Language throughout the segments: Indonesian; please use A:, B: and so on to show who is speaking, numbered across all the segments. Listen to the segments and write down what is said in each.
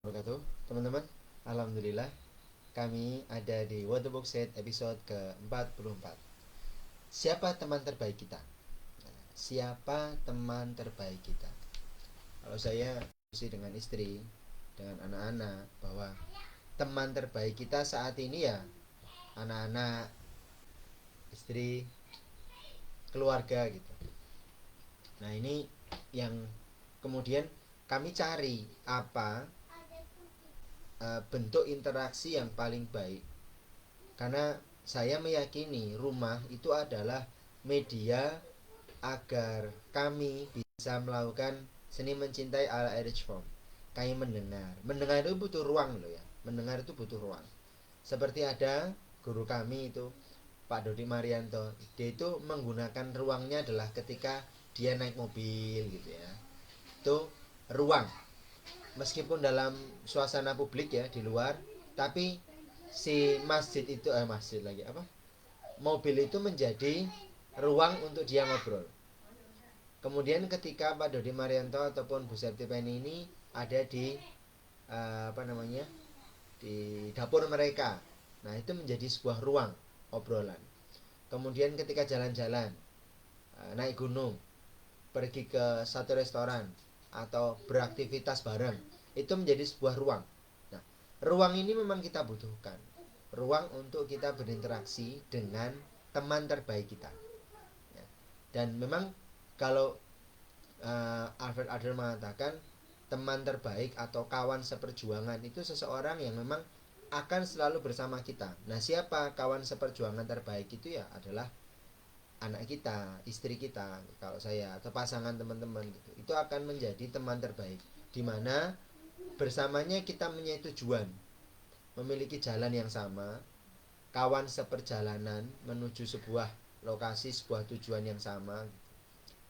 A: Wabarakatuh, teman-teman. Alhamdulillah, kami ada di Waterbook Set episode ke-44. Siapa teman terbaik kita? Siapa teman terbaik kita? Kalau saya diskusi dengan istri, dengan anak-anak, bahwa teman terbaik kita saat ini ya anak-anak, istri, keluarga gitu. Nah, ini yang kemudian kami cari apa bentuk interaksi yang paling baik. Karena saya meyakini rumah itu adalah media agar kami bisa melakukan seni mencintai ala Erich Fromm. Kami mendengar. Mendengar itu butuh ruang loh ya. Mendengar itu butuh ruang. Seperti ada guru kami itu Pak Dodi Marianto. Dia itu menggunakan ruangnya adalah ketika dia naik mobil gitu ya. Itu ruang. Meskipun dalam suasana publik ya di luar, tapi si masjid itu masjid lagi apa mobil itu menjadi ruang untuk dia ngobrol. Kemudian ketika Pak Dodi Marianto ataupun Bu Septi Penny ini ada di apa namanya di dapur mereka, nah itu menjadi sebuah ruang obrolan. Kemudian ketika jalan-jalan, naik gunung, pergi ke satu restoran atau beraktivitas bareng, itu menjadi sebuah ruang. Nah, ruang ini memang kita butuhkan. Ruang untuk kita berinteraksi dengan teman terbaik kita. Ya. Dan memang kalau Alfred Adler mengatakan teman terbaik atau kawan seperjuangan itu seseorang yang memang akan selalu bersama kita. Nah, siapa kawan seperjuangan terbaik itu ya adalah anak kita, istri kita, kalau saya atau pasangan teman-teman gitu. Itu akan menjadi teman terbaik di mana bersamanya kita mempunyai tujuan, memiliki jalan yang sama, kawan seperjalanan menuju sebuah lokasi, sebuah tujuan yang sama.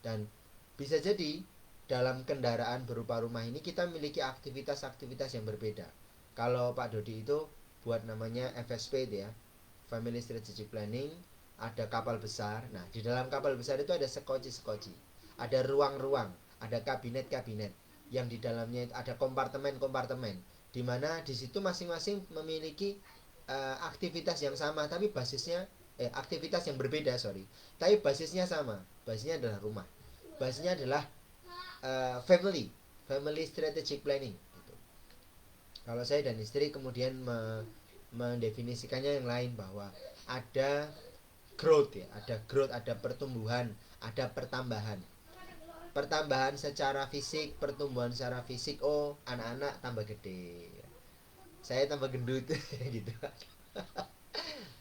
A: Dan bisa jadi dalam kendaraan berupa rumah ini kita memiliki aktivitas-aktivitas yang berbeda. Kalau Pak Dodi itu buat namanya FSP itu ya, Family Strategic Planning, ada kapal besar. Nah, di dalam kapal besar itu ada sekoci-sekoci, ada ruang-ruang, ada kabinet-kabinet yang di dalamnya itu ada kompartemen-kompartemen, di mana di situ masing-masing memiliki aktivitas yang sama tapi basisnya aktivitas yang berbeda, sorry, tapi basisnya sama. Basisnya adalah rumah, basisnya adalah family strategic planning gitu. Kalau saya dan istri kemudian mendefinisikannya yang lain, bahwa ada growth ya, ada growth, ada pertumbuhan, ada pertambahan. Pertambahan secara fisik, pertumbuhan secara fisik, oh anak-anak tambah gede, saya tambah gendut gitu.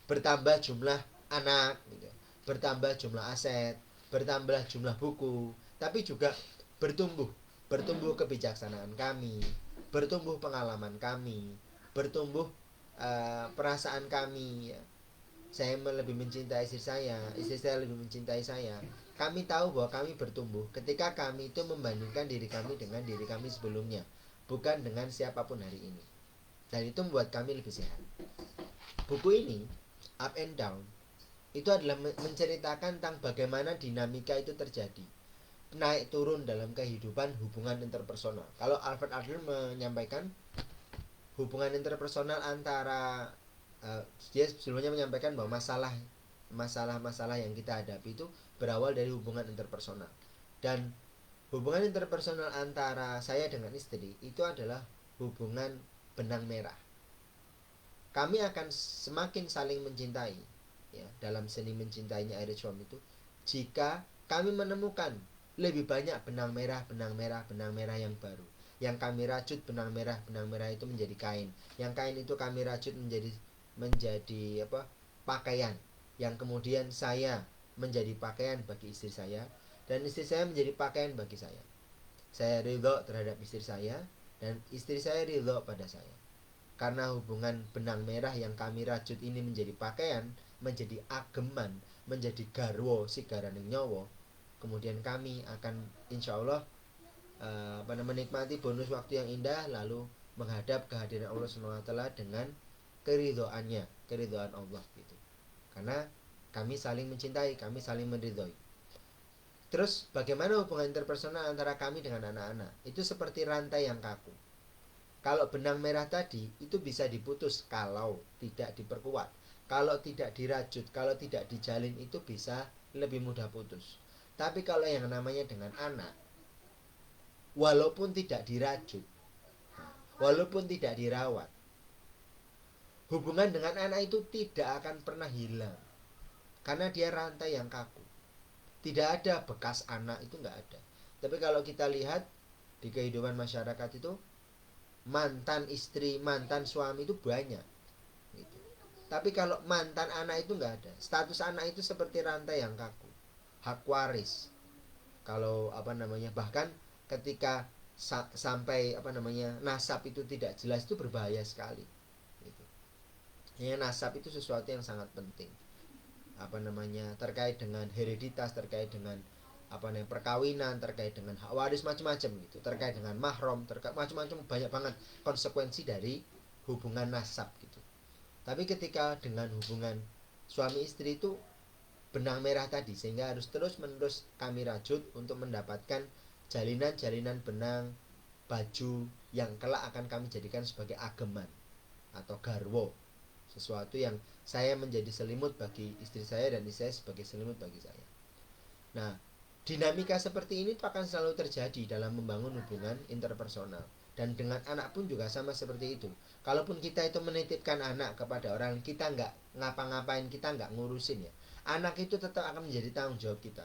A: Bertambah jumlah anak gitu. Bertambah jumlah aset, bertambah jumlah buku, tapi juga bertumbuh bertumbuh kebijaksanaan kami, bertumbuh pengalaman kami, bertumbuh perasaan kami ya. Saya lebih mencintai istri saya lebih mencintai saya. Kami tahu bahwa kami bertumbuh ketika kami itu membandingkan diri kami dengan diri kami sebelumnya, bukan dengan siapapun hari ini. Dan itu membuat kami lebih sehat. Buku ini, Up and Down, itu adalah menceritakan tentang bagaimana dinamika itu terjadi, naik turun dalam kehidupan hubungan interpersonal. Kalau Alfred Adler menyampaikan hubungan interpersonal antara dia sebelumnya menyampaikan bahwa masalah-masalah yang kita hadapi itu berawal dari hubungan interpersonal. Dan hubungan interpersonal antara saya dengan istri itu adalah hubungan benang merah. Kami akan semakin saling mencintai ya, dalam seni mencintainya Erich Fromm itu, jika kami menemukan lebih banyak benang merah, benang merah, benang merah yang baru. Yang kami rajut benang merah itu menjadi kain. Yang kain itu kami rajut menjadi apa? Pakaian. Yang kemudian saya menjadi pakaian bagi istri saya, dan istri saya menjadi pakaian bagi saya. Saya ridho terhadap istri saya, dan istri saya ridho pada saya. Karena hubungan benang merah yang kami rajut ini menjadi pakaian, menjadi ageman, menjadi garwo si garaning nyowo, kemudian kami akan insya Allah menikmati bonus waktu yang indah, lalu menghadap kehadiran Allah SWT dengan keridhoannya, keridhoan Allah gitu. Karena kami saling mencintai, kami saling meridhoi. Terus bagaimana hubungan interpersonal antara kami dengan anak-anak? Itu seperti rantai yang kaku. Kalau benang merah tadi itu bisa diputus kalau tidak diperkuat. Kalau tidak dirajut, kalau tidak dijalin itu bisa lebih mudah putus. Tapi kalau yang namanya dengan anak, walaupun tidak dirajut, walaupun tidak dirawat, hubungan dengan anak itu tidak akan pernah hilang. Karena dia rantai yang kaku. Tidak ada bekas anak, itu nggak ada. Tapi kalau kita lihat di kehidupan masyarakat itu, mantan istri, mantan suami itu banyak gitu. Tapi kalau mantan anak itu nggak ada. Status anak itu seperti rantai yang kaku, hak waris. Kalau apa namanya, bahkan ketika sampai apa namanya nasab itu tidak jelas, itu berbahaya sekali gitu. Ya, nasab itu sesuatu yang sangat penting, apa namanya, terkait dengan hereditas, terkait dengan apa namanya perkawinan, terkait dengan hak waris, macam-macam gitu, terkait dengan mahram, terkait macam-macam, banyak banget konsekuensi dari hubungan nasab gitu. Tapi ketika dengan hubungan suami istri itu benang merah tadi, sehingga harus terus menerus kami rajut untuk mendapatkan jalinan-jalinan benang baju yang kelak akan kami jadikan sebagai ageman atau garwo, sesuatu yang saya menjadi selimut bagi istri saya dan istri saya sebagai selimut bagi saya. Nah, dinamika seperti ini tuh akan selalu terjadi dalam membangun hubungan interpersonal. Dan dengan anak pun juga sama seperti itu. Kalaupun kita itu menitipkan anak kepada orang, kita nggak ngapa-ngapain, kita nggak ngurusin ya, anak itu tetap akan menjadi tanggung jawab kita.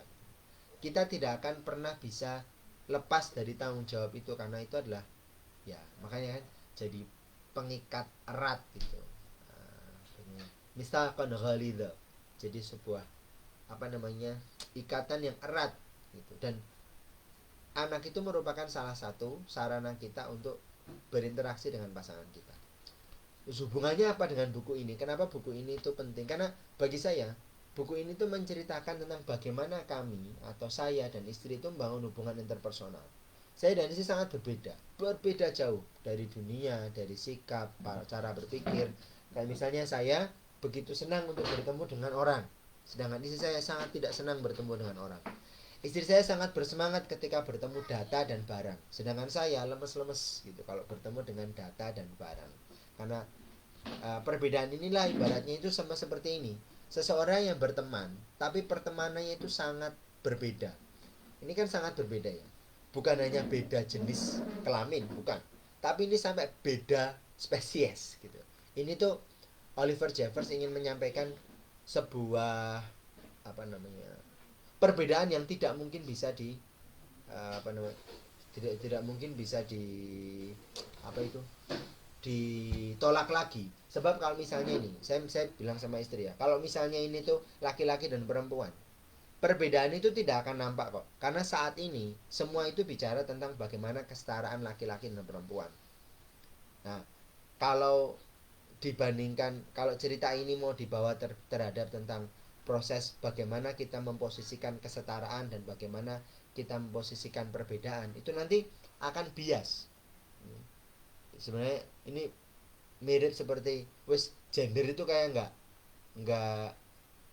A: Kita tidak akan pernah bisa lepas dari tanggung jawab itu, karena itu adalah, ya makanya kan jadi pengikat erat gitu. Misalkan ghalidha, jadi sebuah apa namanya ikatan yang erat gitu. Dan anak itu merupakan salah satu sarana kita untuk berinteraksi dengan pasangan kita. Terus hubungannya apa dengan buku ini? Kenapa buku ini itu penting? Karena bagi saya buku ini tuh menceritakan tentang bagaimana kami atau saya dan istri itu membangun hubungan interpersonal. Saya dan istri sangat berbeda jauh dari dunia, dari sikap, cara berpikir. Kayak misalnya saya begitu senang untuk bertemu dengan orang, sedangkan istri saya sangat tidak senang bertemu dengan orang. Istri saya sangat bersemangat ketika bertemu data dan barang, sedangkan saya lemes-lemes gitu kalau bertemu dengan data dan barang. Karena perbedaan inilah ibaratnya itu sama seperti ini. Seseorang yang berteman, tapi pertemanannya itu sangat berbeda. Ini kan sangat berbeda ya. Bukan hanya beda jenis kelamin, bukan. Tapi ini sampai beda spesies gitu. Ini tuh Oliver Jeffers ingin menyampaikan sebuah apa namanya perbedaan yang tidak mungkin bisa di apa namanya tidak mungkin bisa di apa itu ditolak lagi. Sebab kalau misalnya ini saya bilang sama istri ya, kalau misalnya ini tuh laki-laki dan perempuan, perbedaan itu tidak akan nampak kok. Karena saat ini semua itu bicara tentang bagaimana kesetaraan laki-laki dan perempuan. Nah, kalau dibandingkan, kalau cerita ini mau dibawa terhadap tentang proses bagaimana kita memposisikan kesetaraan dan bagaimana kita memposisikan perbedaan, itu nanti akan bias. Sebenarnya ini mirip seperti wes gender itu kayak nggak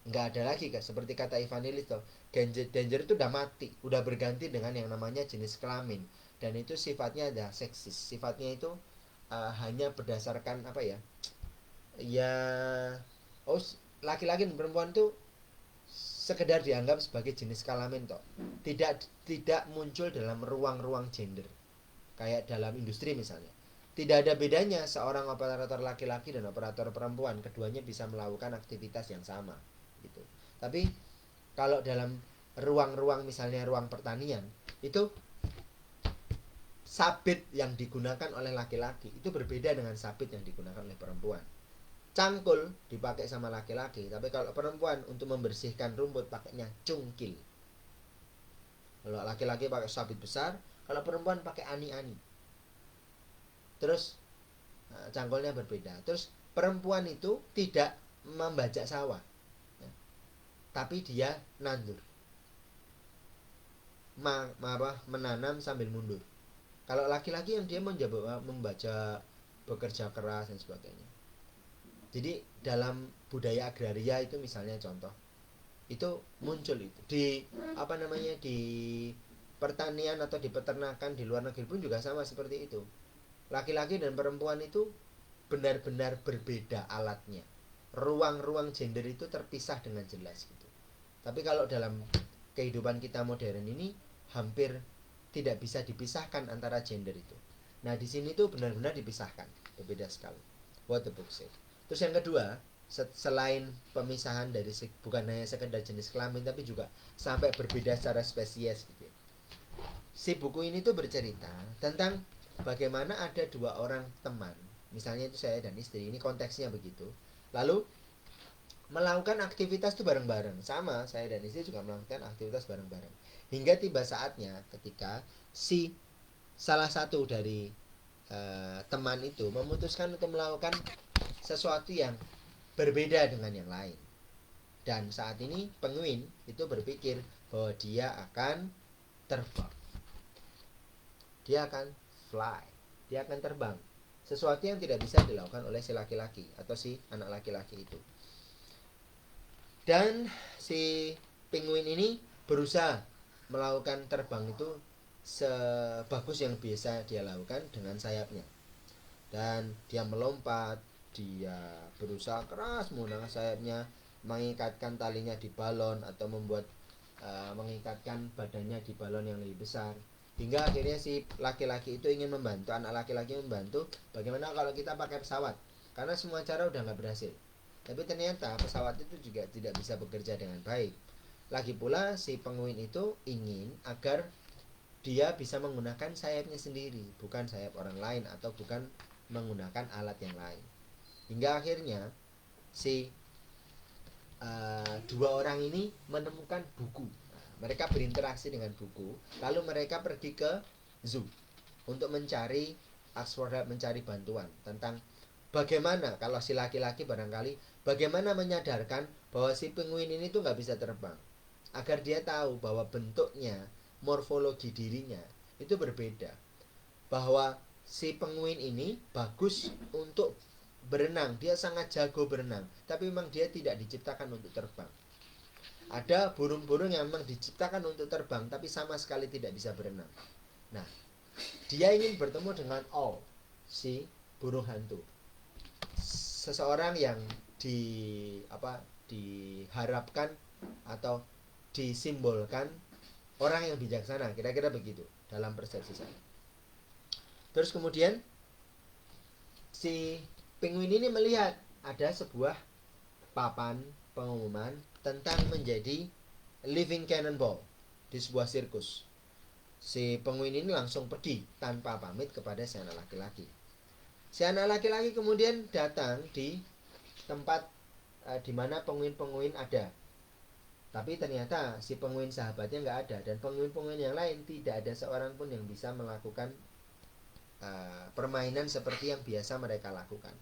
A: nggak ada lagi kan, seperti kata Ivanilis tuh, gender itu udah mati, udah berganti dengan yang namanya jenis kelamin, dan itu sifatnya ada seksis, sifatnya itu hanya berdasarkan apa ya, ya oh laki-laki dan perempuan tuh sekedar dianggap sebagai jenis kelamin toh, tidak muncul dalam ruang-ruang gender kayak dalam industri misalnya. Tidak ada bedanya seorang operator laki-laki dan operator perempuan, keduanya bisa melakukan aktivitas yang sama gitu. Tapi kalau dalam ruang-ruang misalnya ruang pertanian, itu sabit yang digunakan oleh laki-laki itu berbeda dengan sabit yang digunakan oleh perempuan. Cangkul dipakai sama laki-laki, tapi kalau perempuan untuk membersihkan rumput pakainya cungkil. Kalau laki-laki pakai sabit besar, kalau perempuan pakai ani-ani. Terus cangkulnya berbeda. Terus perempuan itu tidak membajak sawah, ya, tapi dia nandur, menanam sambil mundur. Kalau laki-laki yang dia membaca, bekerja keras dan sebagainya. Jadi dalam budaya agraria itu misalnya contoh, itu muncul itu di apa namanya di pertanian atau di peternakan di luar negeri pun juga sama seperti itu. laki-laki dan perempuan itu benar-benar berbeda alatnya. Ruang-ruang gender itu terpisah dengan jelas gitu. Tapi kalau dalam kehidupan kita modern ini hampir tidak bisa dipisahkan antara gender itu. Nah, di sini tuh benar-benar dipisahkan, berbeda sekali. What the book say. Terus yang kedua, selain pemisahan dari bukan hanya sekedar jenis kelamin tapi juga sampai berbeda secara spesies gitu. Si buku ini tuh bercerita tentang bagaimana ada dua orang teman, misalnya itu saya dan istri, ini konteksnya begitu. Lalu melakukan aktivitas itu bareng-bareng. Sama, saya dan istri juga melakukan aktivitas bareng-bareng. Hingga tiba saatnya ketika si salah satu dari teman itu memutuskan untuk melakukan sesuatu yang berbeda dengan yang lain. Dan saat ini penguin itu berpikir bahwa dia akan terbang. Dia akan fly. Dia akan terbang. Sesuatu yang tidak bisa dilakukan oleh si laki-laki atau si anak laki-laki itu. Dan si penguin ini berusaha melakukan terbang itu sebagus yang biasa dia lakukan dengan sayapnya. Dan dia melompat, dia berusaha keras menggunakan sayapnya, mengikatkan talinya di balon atau membuat mengikatkan badannya di balon yang lebih besar. Hingga akhirnya si laki-laki itu ingin membantu, anak laki-laki membantu, bagaimana kalau kita pakai pesawat? Karena semua cara udah nggak berhasil. Tapi ternyata pesawat itu juga tidak bisa bekerja dengan baik. Lagi pula si penguin itu ingin agar dia bisa menggunakan sayapnya sendiri, bukan sayap orang lain atau bukan menggunakan alat yang lain. Hingga akhirnya si dua orang ini menemukan buku. Mereka berinteraksi dengan buku, lalu mereka pergi ke zoo untuk mencari mencari bantuan tentang bagaimana kalau si laki-laki barangkali bagaimana menyadarkan bahwa si penguin ini tuh nggak bisa terbang, agar dia tahu bahwa bentuknya, morfologi dirinya itu berbeda, bahwa si penguin ini bagus untuk berenang, dia sangat jago berenang, tapi memang dia tidak diciptakan untuk terbang. Ada burung-burung yang memang diciptakan untuk terbang tapi sama sekali tidak bisa berenang. Nah, dia ingin bertemu dengan owl, si burung hantu. Seseorang yang diharapkan atau disimbolkan orang yang bijaksana, kira-kira begitu dalam persepsi saya. Terus kemudian si penguin ini melihat ada sebuah papan pengumuman tentang menjadi living cannonball di sebuah sirkus. Si penguin ini langsung pergi tanpa pamit kepada si anak laki-laki. Si anak laki-laki kemudian datang di tempat di mana penguin-penguin ada. Tapi ternyata si penguin sahabatnya nggak ada, dan penguin-penguin yang lain tidak ada seorang pun yang bisa melakukan permainan seperti yang biasa mereka lakukan.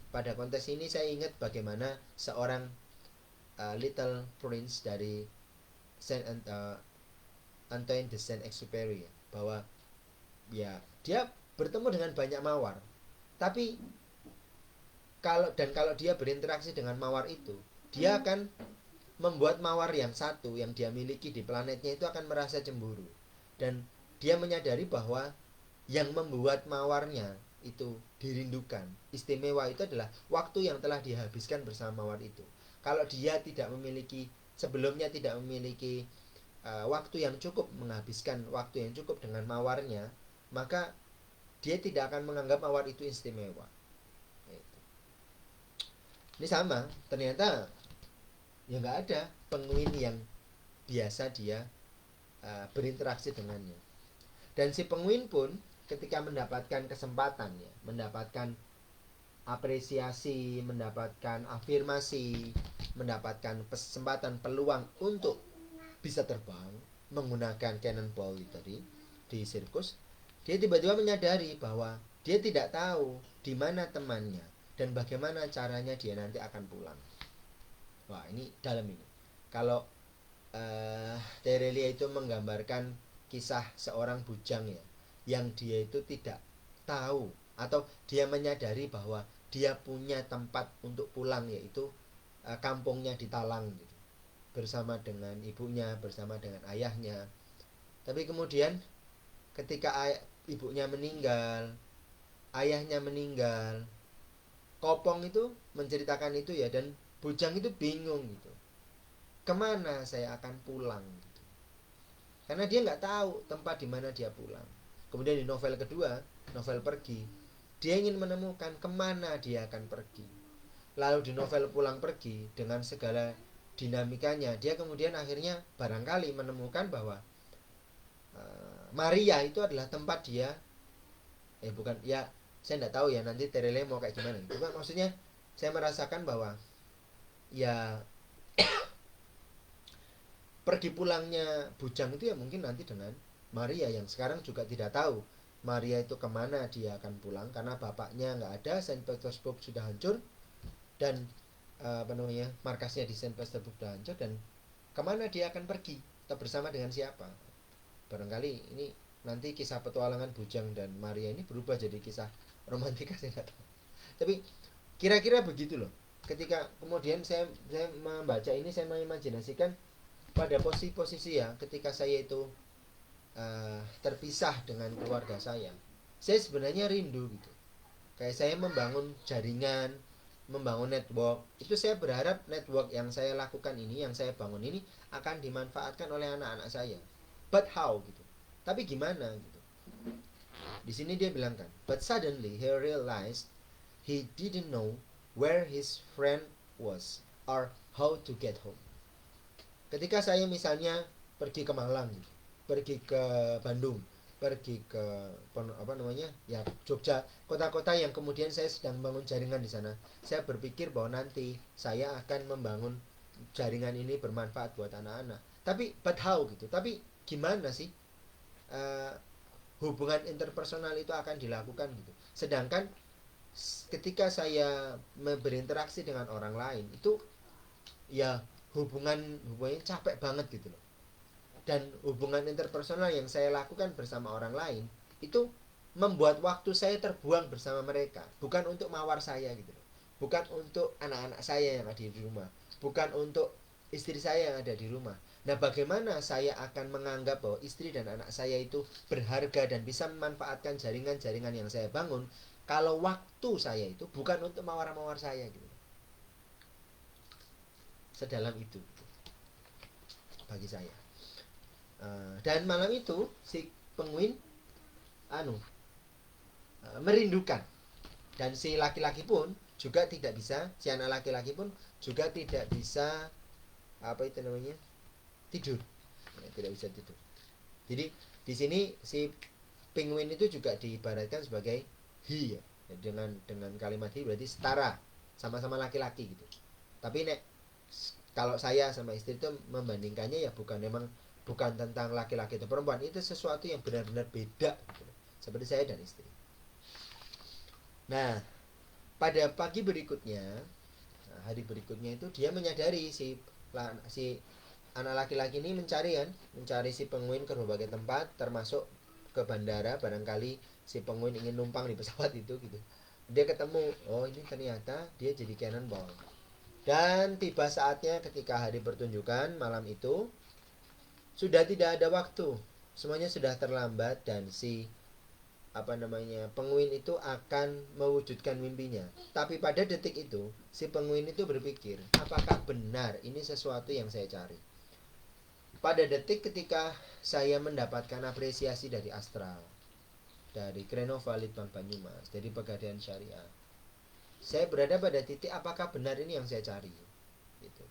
A: Pada konteks ini saya ingat bagaimana seorang Little Prince dari Antoine de Saint-Exupéry, bahwa ya dia bertemu dengan banyak mawar, tapi kalau dia berinteraksi dengan mawar itu, dia akan membuat mawar yang satu yang dia miliki di planetnya itu akan merasa cemburu, dan dia menyadari bahwa yang membuat mawarnya itu dirindukan, istimewa, itu adalah waktu yang telah dihabiskan bersama mawar itu. Kalau dia tidak memiliki, sebelumnya tidak memiliki waktu yang cukup, menghabiskan waktu yang cukup dengan mawarnya, maka dia tidak akan menganggap mawar itu istimewa. Ini sama, ternyata ya nggak ada penguin yang biasa dia berinteraksi dengannya. Dan si penguin pun ketika mendapatkan kesempatan, ya, mendapatkan apresiasi, mendapatkan afirmasi, mendapatkan kesempatan, peluang untuk bisa terbang menggunakan cannonball itu tadi di sirkus, dia tiba-tiba menyadari bahwa dia tidak tahu di mana temannya dan bagaimana caranya dia nanti akan pulang. Wah, ini dalam ini. Kalau Terelia itu menggambarkan kisah seorang bujang, ya, yang dia itu tidak tahu atau dia menyadari bahwa dia punya tempat untuk pulang, yaitu kampungnya di Talang gitu, bersama dengan ibunya, bersama dengan ayahnya. Tapi kemudian ketika ibunya meninggal, ayahnya meninggal. Kopong itu menceritakan itu ya, dan bujang itu bingung gitu, kemana saya akan pulang gitu. Karena dia nggak tahu tempat di mana dia pulang. Kemudian di novel kedua, novel Pergi, dia ingin menemukan kemana dia akan pergi. Lalu di novel Pulang Pergi, dengan segala dinamikanya, dia kemudian akhirnya barangkali menemukan bahwa Maria itu adalah tempat dia, bukan ya, saya tidak tahu ya nanti Terele mau kayak gimana. Cuma maksudnya saya merasakan bahwa ya pergi pulangnya Bujang itu ya mungkin nanti dengan Maria yang sekarang juga tidak tahu Maria itu kemana dia akan pulang, karena bapaknya nggak ada, Saint Petersburg sudah hancur, dan apa namanya, markasnya di Saint Petersburg sudah hancur, dan kemana dia akan pergi atau bersama dengan siapa. Barangkali ini nanti kisah petualangan Bujang dan Maria ini berubah jadi kisah romantika, saya nggak tahu. Tapi kira-kira begitu loh. Ketika kemudian saya membaca ini, saya mengimajinasikan pada posisi ya, ketika saya itu terpisah dengan keluarga saya sebenarnya rindu gitu. Kayak saya membangun jaringan, membangun network. Itu saya berharap network yang saya lakukan ini, yang saya bangun ini akan dimanfaatkan oleh anak-anak saya. But how gitu. Tapi gimana gitu. Di sini dia bilang kan, but suddenly he realized he didn't know where his friend was or how to get home. Ketika saya misalnya pergi ke Malang, pergi ke Bandung, pergi ke apa namanya ya Jogja, kota-kota yang kemudian saya sedang membangun jaringan di sana, saya berpikir bahwa nanti saya akan membangun jaringan ini bermanfaat buat anak-anak. Tapi but how gitu. Tapi gimana sih uh, hubungan interpersonal itu akan dilakukan gitu. Sedangkan ketika saya berinteraksi dengan orang lain itu ya hubungannya capek banget gitu loh. Dan hubungan interpersonal yang saya lakukan bersama orang lain itu membuat waktu saya terbuang bersama mereka, bukan untuk mawar saya gitu loh, bukan untuk anak-anak saya yang ada di rumah, bukan untuk istri saya yang ada di rumah. Nah, bagaimana saya akan menganggap bahwa istri dan anak saya itu berharga dan bisa memanfaatkan jaringan-jaringan yang saya bangun kalau waktu saya itu bukan untuk mawar-mawar saya gitu. Sedalam itu bagi saya. Dan malam itu si penguin merindukan, dan si laki-laki pun juga tidak bisa, si anak laki-laki pun juga tidak bisa apa itu namanya tidur, ya, tidak bisa tidur. Jadi di sini si penguin itu juga diibaratkan sebagai he ya, dengan kalimat he berarti setara, sama-sama laki-laki gitu. Tapi kalau saya sama istri itu membandingkannya ya bukan tentang laki-laki atau perempuan, itu sesuatu yang benar-benar beda gitu. Seperti saya dan istri. Nah, pada pagi berikutnya, hari berikutnya itu dia menyadari si anak laki-laki ini mencari si penguin ke berbagai tempat, termasuk ke bandara. Barangkali si penguin ingin numpang di pesawat itu gitu. Dia ketemu, oh ini ternyata dia jadi cannonball. Dan tiba saatnya ketika hari pertunjukan malam itu, sudah tidak ada waktu, semuanya sudah terlambat, dan si penguin itu akan mewujudkan mimpinya. Tapi pada detik itu si penguin itu berpikir, apakah benar ini sesuatu yang saya cari? Pada detik ketika saya mendapatkan apresiasi dari astral, dari Krenova Litbang Banyumas, dari Pegadaian Syariah, saya berada pada titik apakah benar ini yang saya cari gitu.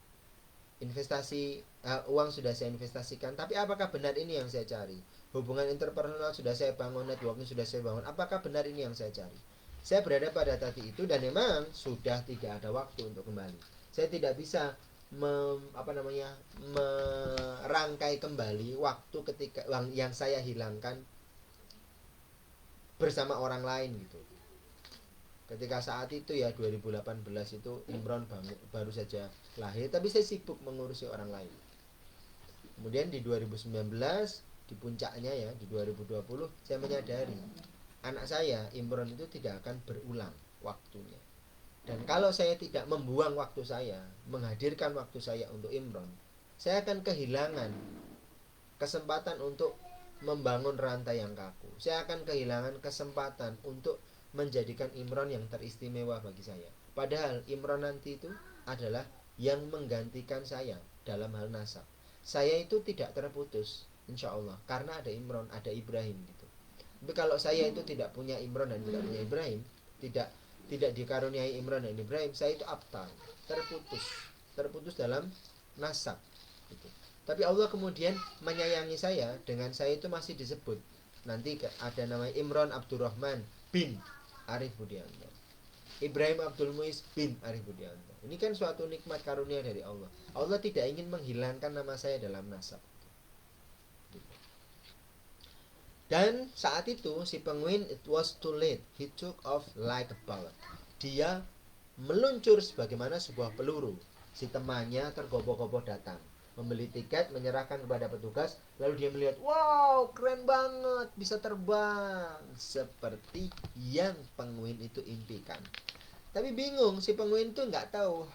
A: Investasi uang sudah saya investasikan, tapi apakah benar ini yang saya cari? Hubungan interpersonal sudah saya bangun, networking sudah saya bangun, apakah benar ini yang saya cari? Saya berada pada titik itu, dan memang sudah tidak ada waktu untuk kembali. Saya tidak bisa merangkai kembali waktu ketika yang saya hilangkan bersama orang lain gitu. Ketika saat itu ya 2018 itu Imron baru saja lahir, tapi saya sibuk mengurusi orang lain. Kemudian di 2019 di puncaknya ya di 2020 saya menyadari anak saya Imron itu tidak akan berulang waktunya. Dan kalau saya tidak membuang waktu saya, menghadirkan waktu saya untuk Imron, saya akan kehilangan kesempatan untuk membangun rantai yang kaku. Saya akan kehilangan kesempatan untuk menjadikan Imron yang teristimewa bagi saya. Padahal Imron nanti itu adalah yang menggantikan saya dalam hal nasab. Saya itu tidak terputus, insya Allah, karena ada Imron, ada Ibrahim gitu. Tapi kalau saya itu tidak punya Imron dan tidak punya Ibrahim, tidak tidak dikaruniai Imron dan Ibrahim, saya itu abtar, terputus dalam nasab gitu. Tapi Allah kemudian menyayangi saya dengan saya itu masih disebut. Nanti ada nama Imron Abdurrahman bin Arif Budianto, Ibrahim Abdul Muiz bin Arif Budianto. Ini kan suatu nikmat karunia dari Allah. Allah tidak ingin menghilangkan nama saya dalam nasab. Dan saat itu si penguin, it was too late. He took off like a bullet. Dia meluncur sebagaimana sebuah peluru. Si temannya tergopoh-gopoh datang, membeli tiket, menyerahkan kepada petugas. Lalu dia melihat, wow, keren banget, bisa terbang seperti yang penguin itu impikan. Tapi bingung, si penguin itu nggak tahu.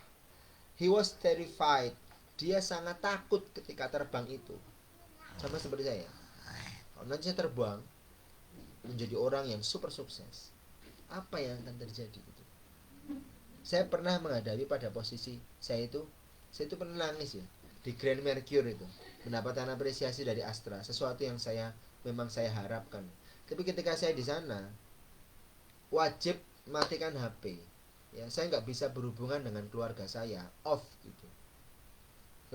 A: He was terrified. Dia sangat takut ketika terbang itu. Sama seperti saya. Kalau nanti saya terbang menjadi orang yang super sukses, apa yang akan terjadi gitu. Saya pernah menghadapi pada posisi saya itu pernah nangis ya di Grand Mercure itu, mendapatkan apresiasi dari Astra, sesuatu yang memang saya harapkan. Tapi ketika saya di sana wajib matikan HP ya, saya nggak bisa berhubungan dengan keluarga saya, off gitu,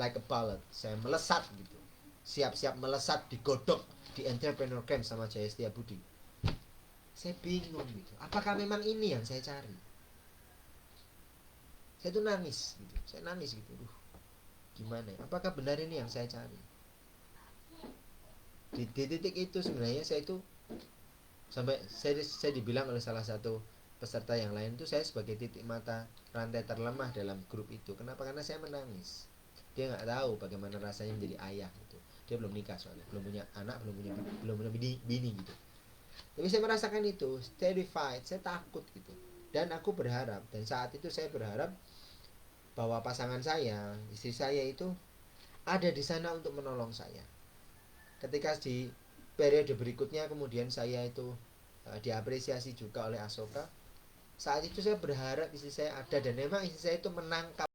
A: like a bullet. Saya melesat gitu, siap-siap melesat, digodok di entrepreneur camp sama Jaya Setiabudi. Saya bingung gitu, apakah memang ini yang saya cari? Saya tuh nangis gitu, gimana ya? Apakah benar ini yang saya cari? Di titik itu sebenarnya saya itu sampai saya dibilang oleh salah satu peserta yang lain itu saya sebagai titik mata rantai terlemah dalam grup itu. Kenapa? Karena saya menangis. Dia nggak tahu bagaimana rasanya menjadi ayah gitu. Dia belum nikah soalnya, belum punya anak, belum punya bini gitu. Tapi saya merasakan itu, terrified, saya takut gitu. Dan aku berharap, dan saat itu saya berharap bahwa pasangan saya, istri saya itu ada di sana untuk menolong saya. Ketika di periode berikutnya kemudian saya itu diapresiasi juga oleh Asoka. Saat itu saya berharap istri saya ada, dan memang istri saya itu menangkap